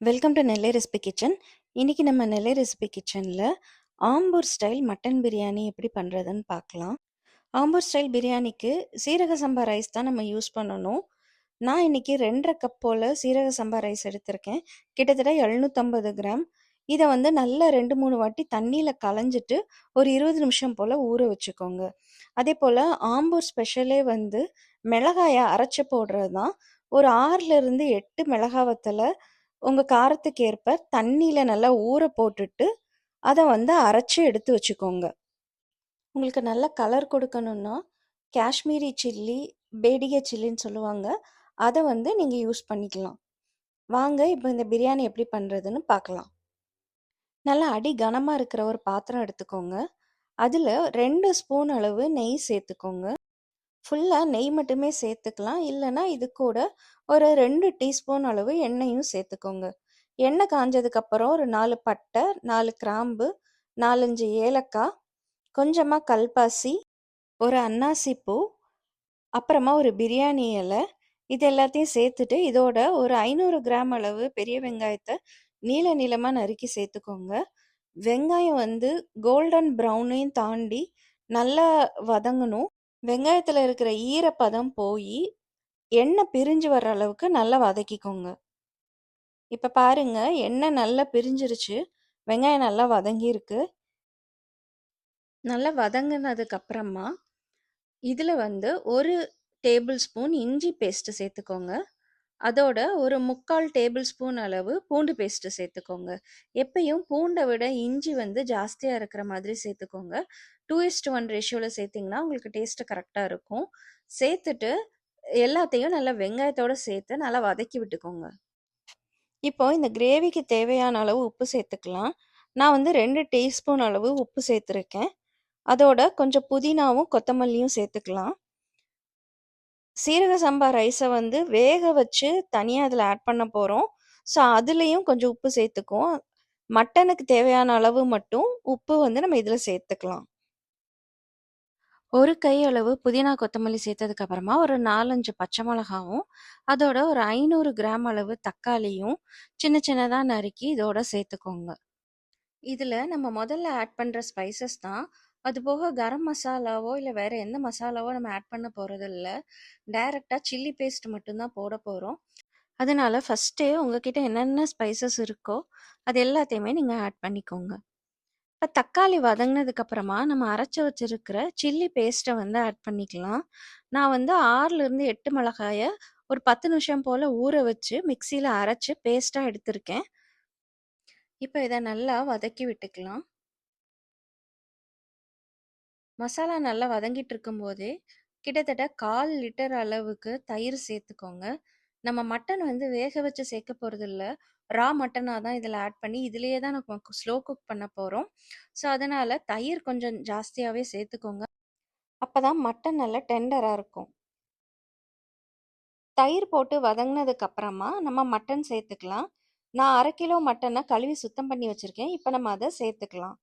Welcome to Nellai recipe kitchen. இன்னைக்கு நம்ம நெல்லை recipe கிச்சனில் ஆம்பூர் ஸ்டைல் மட்டன் பிரியாணி எப்படி பண்ணுறதுன்னு பார்க்கலாம். ஆம்பூர் ஸ்டைல் பிரியாணிக்கு சீரக சம்பா ரைஸ் தான் நம்ம யூஸ் பண்ணணும். நான் இன்னைக்கு 2.5 கப் போல் சீரக சம்பா ரைஸ் எடுத்திருக்கேன். கிட்டத்தட்ட 750 கிராம். இதை வந்து நல்லா 2-3 வாட்டி தண்ணியில் களைஞ்சிட்டு ஒரு 20 நிமிஷம் போல் ஊற வச்சுக்கோங்க. அதே போல் ஆம்பூர் ஸ்பெஷலே வந்து மிளகாயை அரைச்சி போடுறது தான். ஒரு 6லேருந்து 8 மிளகா வத்தலை உங்கள் காரத்துக்கு ஏற்ப தண்ணியில் நல்லா ஊற போட்டுட்டு அதை வந்து அரைச்சி எடுத்து வச்சுக்கோங்க. உங்களுக்கு நல்ல கலர் கொடுக்கணுன்னா காஷ்மீரி சில்லி, பேடிகை சில்லின்னு சொல்லுவாங்க, அதை வந்து நீங்கள் யூஸ் பண்ணிக்கலாம். வாங்க இப்போ இந்த பிரியாணி எப்படி பண்ணுறதுன்னு பார்க்கலாம். நல்லா அடி கனமாக இருக்கிற ஒரு பாத்திரம் எடுத்துக்கோங்க. அதில் 2 ஸ்பூன் அளவு நெய் சேர்த்துக்கோங்க. ஃபுல்லாக நெய் மட்டுமே சேர்த்துக்கலாம், இல்லைன்னா இது கூட ஒரு 2 டீஸ்பூன் அளவு எண்ணெயும் சேர்த்துக்கோங்க. எண்ணெய் காஞ்சதுக்கப்புறம் ஒரு 4 பட்டை, 4 கிராம்பு, 4-5 ஏலக்காய், கொஞ்சமாக கல்பாசி, ஒரு அன்னாசி பூ, அப்புறமா ஒரு பிரியாணி இலை, இது எல்லாத்தையும் சேர்த்துட்டு இதோட ஒரு 500 கிராம் அளவு பெரிய வெங்காயத்தை நீள நீளமாக நறுக்கி சேர்த்துக்கோங்க. வெங்காயம் வந்து கோல்டன் ப்ரௌனையும் தாண்டி நல்லா வதங்கணும். வெங்காயத்தில் இருக்கிற ஈரப்பதம் போய் எண்ணெய் பிரிஞ்சு வர்ற அளவுக்கு நல்லா வதக்கிக்கோங்க. இப்போ பாருங்க, எண்ணெய் நல்லா பிரிஞ்சிருச்சு, வெங்காயம் நல்லா வதங்கியிருக்கு. நல்லா வதங்கினதுக்கு அப்புறமா இதில் வந்து ஒரு டேபிள் ஸ்பூன் இஞ்சி பேஸ்ட்டு சேர்த்துக்கோங்க. அதோட ஒரு 3/4 டேபிள் ஸ்பூன் அளவு பூண்டு பேஸ்ட்டு சேர்த்துக்கோங்க. எப்பயும் பூண்டை விட இஞ்சி வந்து ஜாஸ்தியாக இருக்கிற மாதிரி சேர்த்துக்கோங்க. 2:1 ரேஷியோவில் சேர்த்திங்கன்னா உங்களுக்கு டேஸ்ட்டு கரெக்டாக இருக்கும். சேர்த்துட்டு எல்லாத்தையும் நல்லா வெங்காயத்தோடு சேர்த்து நல்லா வதக்கி விட்டுக்கோங்க. இப்போ இந்த கிரேவிக்கு தேவையான அளவு உப்பு சேர்த்துக்கலாம். நான் வந்து 2 டீஸ்பூன் அளவு உப்பு சேர்த்துருக்கேன். அதோட கொஞ்சம் புதினாவும் கொத்தமல்லியும் சேர்த்துக்கலாம். சீரக சம்பா ரைஸை வந்து வேக வச்சு தனியாக அதில் ஆட் பண்ண போகிறோம். ஸோ அதுலேயும் கொஞ்சம் உப்பு சேர்த்துக்குவோம். மட்டனுக்கு தேவையான அளவு மட்டும் உப்பு வந்து நம்ம இதில் சேர்த்துக்கலாம். ஒரு கை அளவு புதினா கொத்தமல்லி சேர்த்ததுக்கு அப்புறமா ஒரு 4-5 பச்சை மிளகாவும், அதோட ஒரு 500 கிராம் அளவு தக்காளியும் சின்ன சின்னதாக நறுக்கி இதோட சேர்த்துக்கோங்க. இதில் நம்ம முதல்ல ஆட் பண்ணுற ஸ்பைசஸ் தான். அது போக கரம் மசாலாவோ இல்லை வேறு எந்த மசாலாவோ நம்ம ஆட் பண்ண போகிறது இல்லை. டைரெக்டாக சில்லி பேஸ்ட் மட்டும்தான் போட போகிறோம். அதனால ஃபஸ்ட்டே உங்ககிட்ட என்னென்ன ஸ்பைசஸ் இருக்கோ அது எல்லாத்தையுமே நீங்கள் ஆட் பண்ணிக்கோங்க. இப்போ தக்காளி வதங்கினதுக்கப்புறமா நம்ம அரைச்சி வச்சுருக்கிற சில்லி பேஸ்ட்டை வந்து ஆட் பண்ணிக்கலாம். நான் வந்து 6லேருந்து 8 மிளகாயை ஒரு 10 நிமிஷம் போல் ஊற வச்சு மிக்சியில் அரைச்சி பேஸ்ட்டாக எடுத்திருக்கேன். இப்போ இதை நல்லா வதக்கி விட்டுக்கலாம். மசாலா நல்லா வதங்கிட்டு இருக்கும்போதே கிட்டத்தட்ட 1/4 லிட்டர் அளவுக்கு தயிர் சேர்த்துக்கோங்க. நம்ம மட்டன் வந்து வேக வச்சு சேர்க்க போகிறது இல்லை, ரா மட்டனாக தான் இதில் ஆட் பண்ணி இதிலேயே தான் நம்ம ஸ்லோ குக் பண்ண போகிறோம். ஸோ அதனால் தயிர் கொஞ்சம் ஜாஸ்தியாகவே சேர்த்துக்கோங்க. அப்போ தான் மட்டன் நல்லா டெண்டராக இருக்கும். தயிர் போட்டு வதங்கினதுக்கு அப்புறமா நம்ம மட்டன் சேர்த்துக்கலாம். நான் 1/2 கிலோ மட்டனை கழுவி சுத்தம் பண்ணி வச்சுருக்கேன். இப்போ நம்ம அதை சேர்த்துக்கலாம்.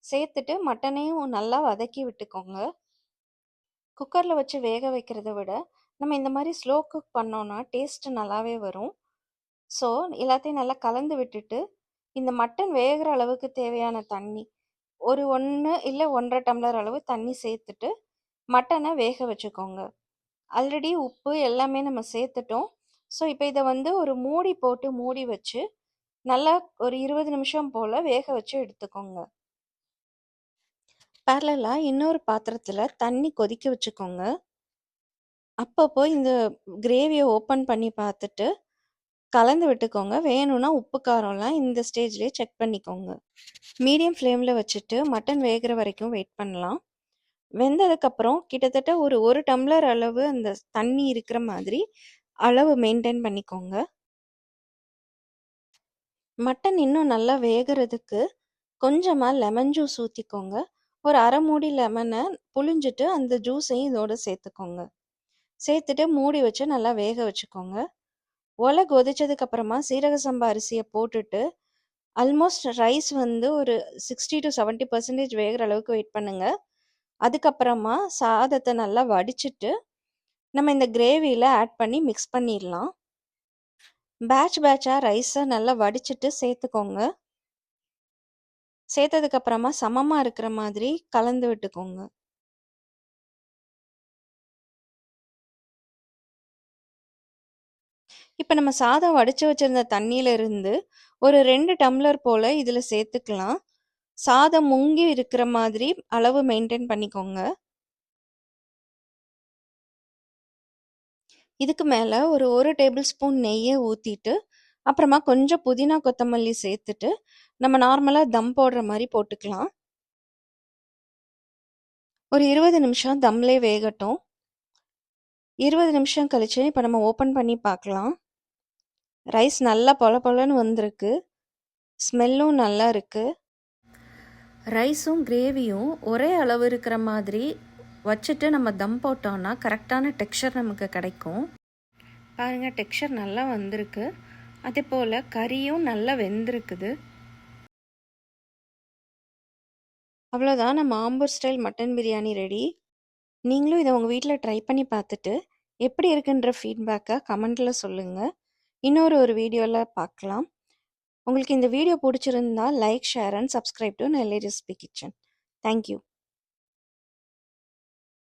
சேர்த்துட்டு மட்டனையும் நல்லா வதக்கி விட்டுக்கோங்க. குக்கரில் வச்சு வேக வைக்கிறத விட நம்ம இந்த மாதிரி ஸ்லோ குக் பண்ணோன்னா டேஸ்ட்டு நல்லாவே வரும். ஸோ எல்லாத்தையும் நல்லா கலந்து விட்டுட்டு இந்த மட்டன் வேகிற அளவுக்கு தேவையான தண்ணி ஒரு 1 இல்லை 1.5 டம்ளர் அளவு தண்ணி சேர்த்துட்டு மட்டனை வேக வச்சுக்கோங்க. ஆல்ரெடி உப்பு எல்லாமே நம்ம சேர்த்துட்டோம். ஸோ இப்போ இதை வந்து ஒரு மூடி போட்டு மூடி வச்சு நல்லா ஒரு 20 நிமிஷம் போல் வேக வச்சு எடுத்துக்கோங்க. பேரலாக இன்னொரு பாத்திரத்தில் தண்ணி கொதிக்க வச்சுக்கோங்க. அப்பப்போ இந்த கிரேவியை ஓப்பன் பண்ணி பார்த்துட்டு கலந்து விட்டுக்கோங்க. வேணும்னா உப்பு காரம்லாம் இந்த ஸ்டேஜ்லேயே செக் பண்ணிக்கோங்க. மீடியம் ஃப்ளேமில் வச்சுட்டு மட்டன் வேகிற வரைக்கும் வெயிட் பண்ணலாம். வெந்ததுக்கப்புறம் கிட்டத்தட்ட ஒரு டம்ளர் அளவு அந்த தண்ணி இருக்கிற மாதிரி அளவு மெயின்டைன் பண்ணிக்கோங்க. மட்டன் இன்னும் நல்லா வேகிறதுக்கு கொஞ்சமாக லெமன் ஜூஸ் ஊற்றிக்கோங்க. ஒரு அரை மூடி லெமனை புழிஞ்சிட்டு அந்த ஜூஸையும் இதோடு சேர்த்துக்கோங்க. சேர்த்துட்டு மூடி வச்சு நல்லா வேக வச்சுக்கோங்க. ஒலை கொதிச்சதுக்கப்புறமா சீரக சம்பா அரிசியை போட்டுட்டு ஆல்மோஸ்ட் ரைஸ் வந்து ஒரு 60 to 70% வேகிற அளவுக்கு வெயிட் பண்ணுங்கள். அதுக்கப்புறமா சாதத்தை நல்லா வடிச்சிட்டு நம்ம இந்த கிரேவியில் ஆட் பண்ணி மிக்ஸ் பண்ணிடலாம். பேட்ச் பேட்சா ரைஸை நல்லா வடிச்சிட்டு சேர்த்துக்கோங்க. சேர்த்ததுக்கப்புறமா சமமா இருக்கிற மாதிரி கலந்து விட்டுக்கோங்க. இப்ப நம்ம சாதம் வடிச்சு வச்சிருந்த தண்ணீல இருந்து ஒரு 2 டம்ளர் போல இதுல சேர்த்துக்கலாம். சாதம் முங்கி இருக்கிற மாதிரி அளவு மெயின்டைன் பண்ணிக்கோங்க. இதுக்கு மேல ஒரு 1 டேபிள் ஸ்பூன் நெய்ய ஊத்திட்டு, அப்புறமா கொஞ்சம் புதினா, கொத்தமல்லி சேர்த்துட்டு, நம்ம நார்மலா தம் போடுற மாரி போட்டுக்கலாம். ஒரு 20 நிமிஷம் தம்லே வேகட்டும். 20 நிமிஷம் கழிச்சு இப்ப நம்ம ஓப்பன் பண்ணி பார்க்கலாம். ரைஸ் நல்லா பொல பொலன்னு வந்திருக்கு. ஸ்மெல்லும் நல்லா இருக்கு. ரைஸும் கிரேவியும் ஒரே அளவு இருக்கிற மாதிரி வச்சுட்டு நம்ம தம் போட்டோம்னா கரெக்டான டெக்ஸ்சர் நமக்கு கிடைக்கும். பாருங்கள், டெக்ஸ்சர் நல்லா வந்திருக்கு. அதே போல் கறியும் நல்லா வெந்திருக்குது. அவ்வளோதான், நம்ம Ambur style mutton biryani ready. நீங்களும் இதை உங்கள் வீட்டில் ட்ரை பண்ணி பார்த்துட்டு எப்படி இருக்குன்ற ஃபீட்பேக்கை கமெண்ட்டில் சொல்லுங்கள். இன்னொரு வீடியோவில் பார்க்கலாம். உங்களுக்கு இந்த வீடியோ பிடிச்சிருந்தா like, share and subscribe to Nellai recipe kitchen. Thank you.